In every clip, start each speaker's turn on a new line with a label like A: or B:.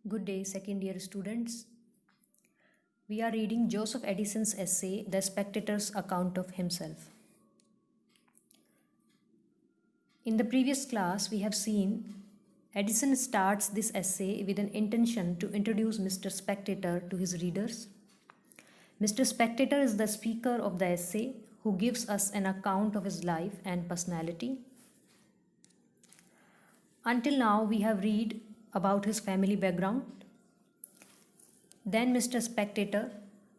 A: Good day, second year students. We are reading Joseph Edison's essay, The Spectator's Account of Himself. In the previous class, we have seen Edison starts this essay with an intention to introduce Mr. Spectator to his readers. Mr. Spectator is the speaker of the essay who gives us an account of his life and personality. Until now, we have read about his family background. Then Mr. Spectator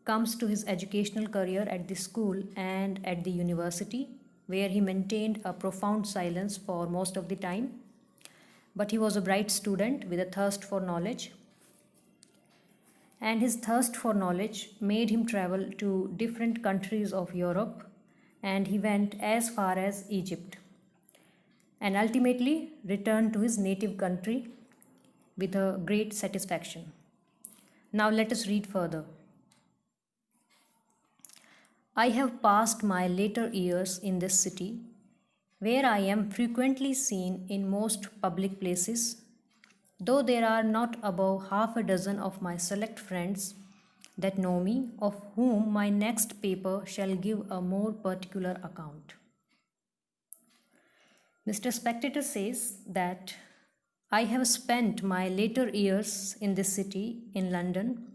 A: comes to his educational career at the school and at the university, where he maintained a profound silence for most of the time. But he was a bright student with a thirst for knowledge. And his thirst for knowledge made him travel to different countries of Europe, and he went as far as Egypt, and ultimately returned to his native country with a great satisfaction. Now let us read further. I have passed my later years in this city, where I am frequently seen in most public places, though there are not above half a dozen of my select friends that know me, of whom my next paper shall give a more particular account. Mr. Spectator says that I have spent my later years in this city, in London,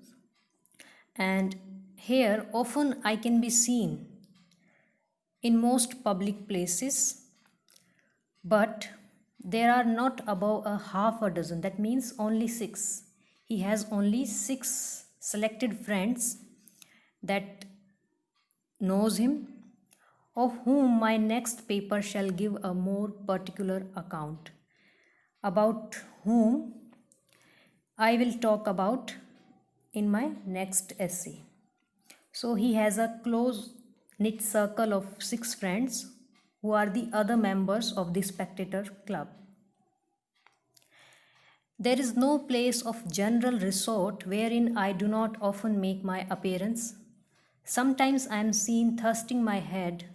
A: and here often I can be seen in most public places, but there are not above a half a dozen, that means only 6. He has only 6 selected friends that knows him, of whom my next paper shall give a more particular account, about whom I will talk about in my next essay. So he has a close knit circle of 6 friends who are the other members of the Spectator Club. There is no place of general resort wherein I do not often make my appearance. Sometimes I am seen thrusting my head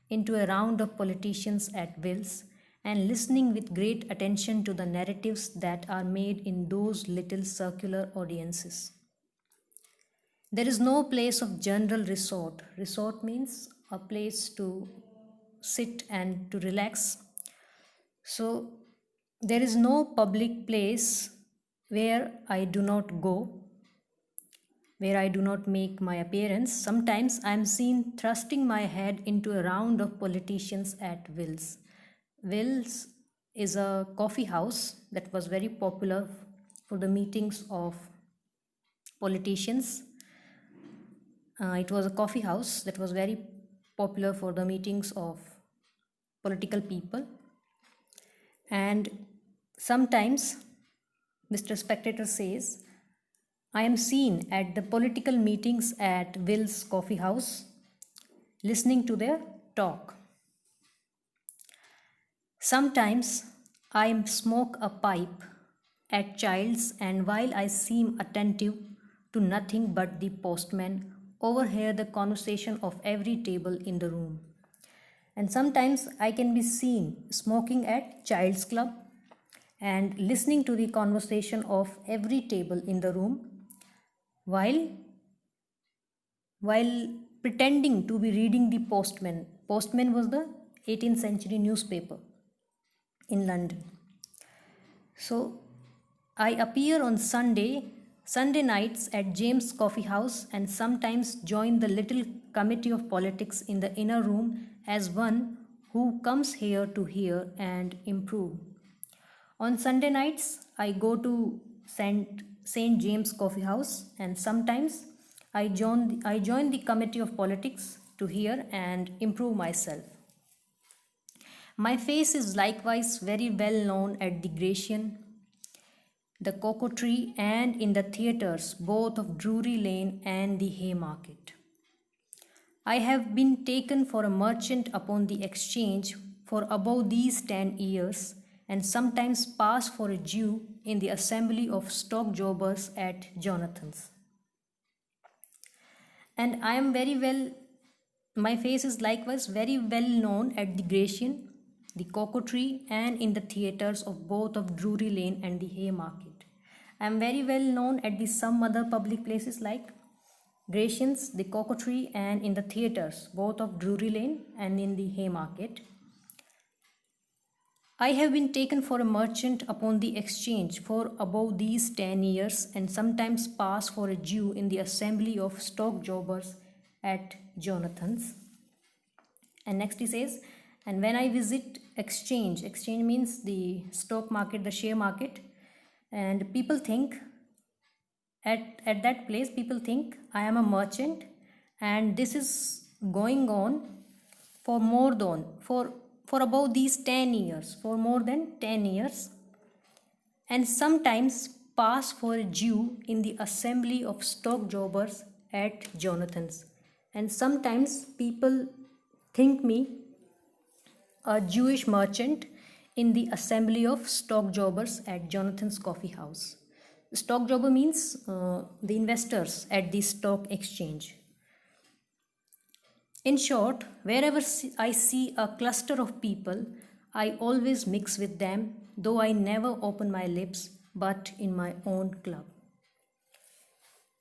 A: into a round of politicians at Will's and listening with great attention to the narratives that are made in those little circular audiences. There is no place of general resort. Resort means a place to sit and to relax. So there is no public place where I do not go, where I do not make my appearance. Sometimes I am seen thrusting my head into a round of politicians at Will's. Will's is a coffee house that was very popular for the meetings of politicians. It was a coffee house that was very popular for the meetings of political people. And sometimes, Mr. Spectator says, I am seen at the political meetings at Will's Coffee House, listening to their talk. Sometimes I smoke a pipe at Child's, and while I seem attentive to nothing but the postman, overhear the conversation of every table in the room. And sometimes I can be seen smoking at Child's Club and listening to the conversation of every table in the room while pretending to be reading the Postman. Postman was the 18th century newspaper in London. So I appear on Sunday nights at James Coffee House, and sometimes join the little committee of politics in the inner room as one who comes here to hear and improve. On Sunday nights, I go to St. James Coffee House, and sometimes I join the committee of politics to hear and improve myself. My face is likewise very well known at the Grecian, the Cocoa Tree, and in the theatres both of Drury Lane and the Haymarket. I have been taken for a merchant upon the exchange for above these 10 years, and sometimes pass for a Jew in the assembly of stock jobbers at Jonathan's. And my face is likewise very well known at the Grecian, the Cocoa Tree, and in the theatres of both of Drury Lane and the Haymarket. I am very well known at the some other public places like Gratians, the Cocoa Tree, and in the theatres, both of Drury Lane and in the Haymarket. I have been taken for a merchant upon the exchange for above these 10 years, and sometimes pass for a Jew in the assembly of stock jobbers at Jonathan's. And next he says, and when I visit exchange means the stock market, the share market, and people think at that place, people think I am a merchant, and this is going on for more than for about these 10 years, for more than 10 years, and sometimes pass for a Jew in the assembly of stock jobbers at Jonathan's. And sometimes people think me a Jewish merchant in the assembly of stock jobbers at Jonathan's Coffee House. Stock jobber means the investors at the stock exchange. In short, wherever I see a cluster of people, I always mix with them, though I never open my lips, but in my own club.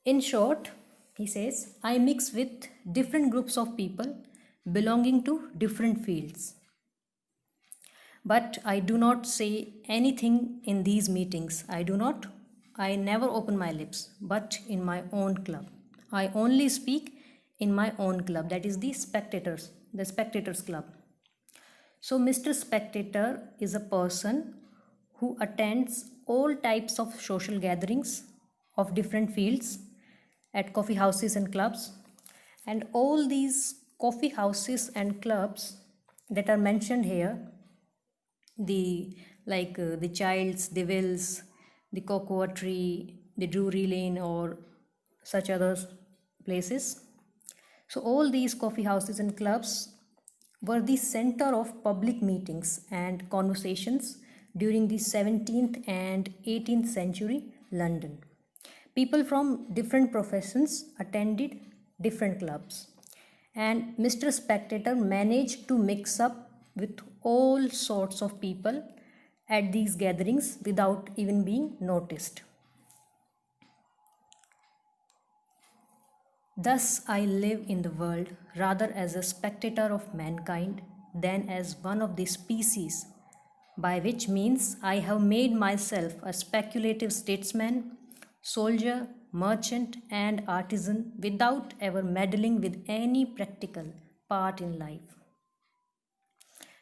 A: In short, he says, I mix with different groups of people belonging to different fields. But I do not say anything in these meetings. I never open my lips, but in my own club. I only speak in my own club, that is the Spectators Club. So Mr. Spectator is a person who attends all types of social gatherings of different fields at coffee houses and clubs. And all these coffee houses and clubs that are mentioned here, the Childs, the Wills, the Cocoa Tree, the Drury Lane, or such other places. So all these coffee houses and clubs were the center of public meetings and conversations during the 17th and 18th century London. People from different professions attended different clubs, and Mr. Spectator managed to mix up with all sorts of people at these gatherings without even being noticed. Thus I live in the world rather as a spectator of mankind than as one of the species, by which means I have made myself a speculative statesman, soldier, merchant, and artisan without ever meddling with any practical part in life.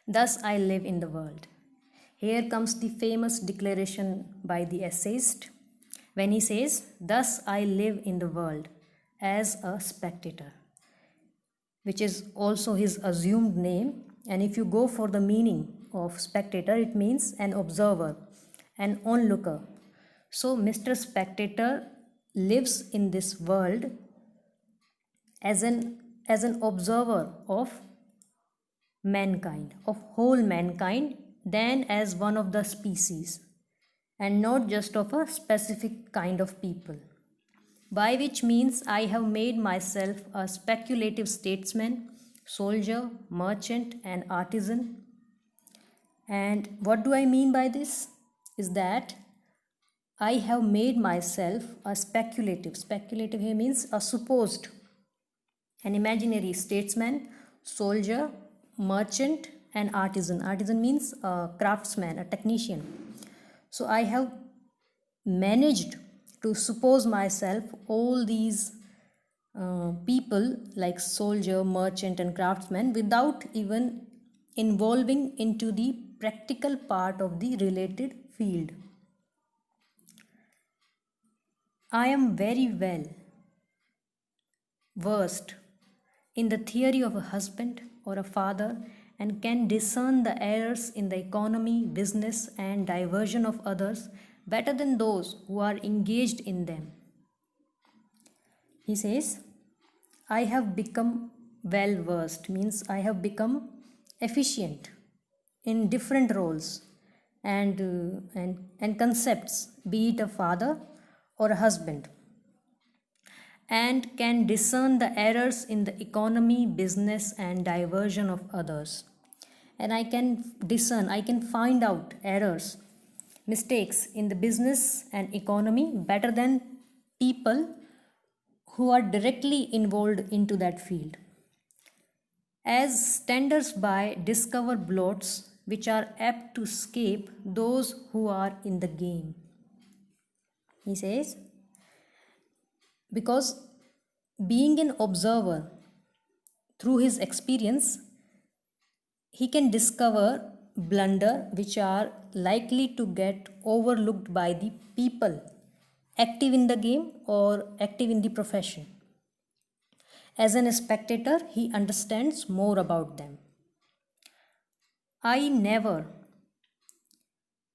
A: Thus I live in the world. Here comes the famous declaration by the essayist when he says, thus I live in the world as a spectator, which is also his assumed name. And if you go for the meaning of spectator, it means an observer, an onlooker. So Mr. Spectator lives in this world as an observer of mankind, of whole mankind, than as one of the species, and not just of a specific kind of people. By which means I have made myself a speculative statesman, soldier, merchant, and artisan. And what do I mean by this? Is that I have made myself a speculative here means a supposed, an imaginary statesman, soldier, merchant, and artisan. Artisan means a craftsman, a technician. So I have managed to suppose myself all these people like soldier, merchant, and craftsman without even involving into the practical part of the related field. I am very well versed in the theory of a husband or a father, and can discern the errors in the economy, business, and diversion of others better than those who are engaged in them. He says, I have become well versed, means I have become efficient in different roles and concepts, be it a father or a husband, and can discern the errors in the economy, business, and diversion of others. And I can discern, I can find out errors mistakes in the business and economy better than people who are directly involved into that field. As standers-by discover blots which are apt to escape those who are in the game. He says, because being an observer through his experience, he can discover blunder which are likely to get overlooked by the people active in the game or active in the profession. As a spectator, he understands more about them. I never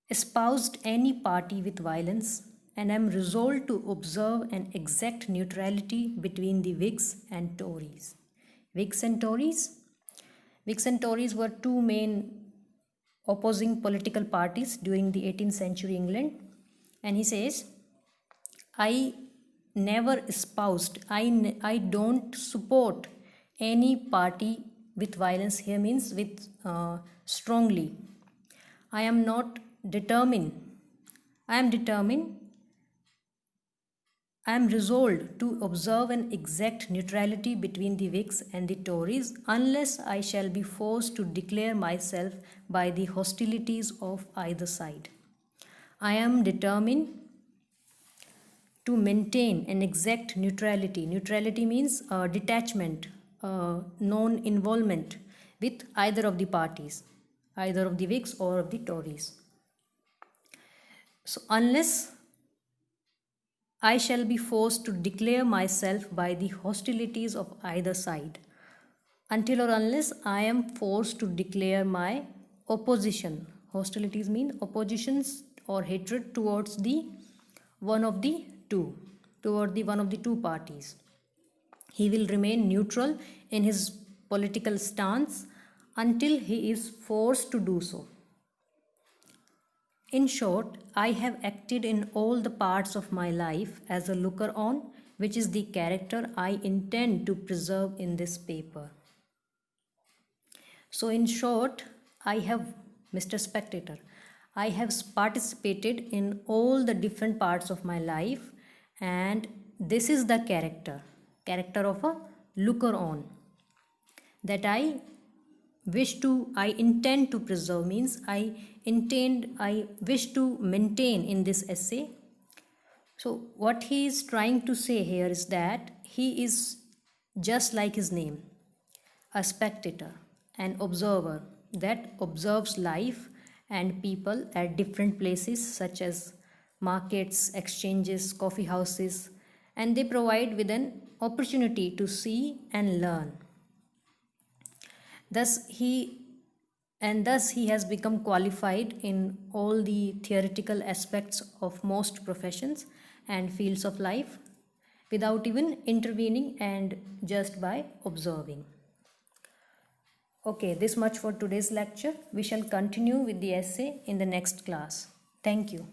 A: espoused any party with violence and am resolved to observe an exact neutrality between the Whigs and Tories. Whigs and Tories? Whigs and Tories were two main opposing political parties during the 18th century England. And he says, I never espoused, I don't support any party with violence. Here means with strongly. I am resolved to observe an exact neutrality between the Whigs and the Tories unless I shall be forced to declare myself by the hostilities of either side. I am determined to maintain an exact neutrality. Neutrality means detachment, non-involvement with either of the parties, either of the Whigs or of the Tories. So unless I shall be forced to declare myself by the hostilities of either side, until or unless I am forced to declare my opposition. Hostilities mean oppositions or hatred towards the one of the two parties. He will remain neutral in his political stance until he is forced to do so. In short, I have acted in all the parts of my life as a looker-on, which is the character I intend to preserve in this paper. So in short, Mr. Spectator, I have participated in all the different parts of my life, and this is the character of a looker-on that I intend to preserve, means I wish to maintain in this essay. So what he is trying to say here is that he is just like his name, a spectator, an observer that observes life and people at different places such as markets, exchanges, coffee houses, and they provide with an opportunity to see and learn. Thus he has become qualified in all the theoretical aspects of most professions and fields of life without even intervening and just by observing. Okay, this much for today's lecture. We shall continue with the essay in the next class. Thank you.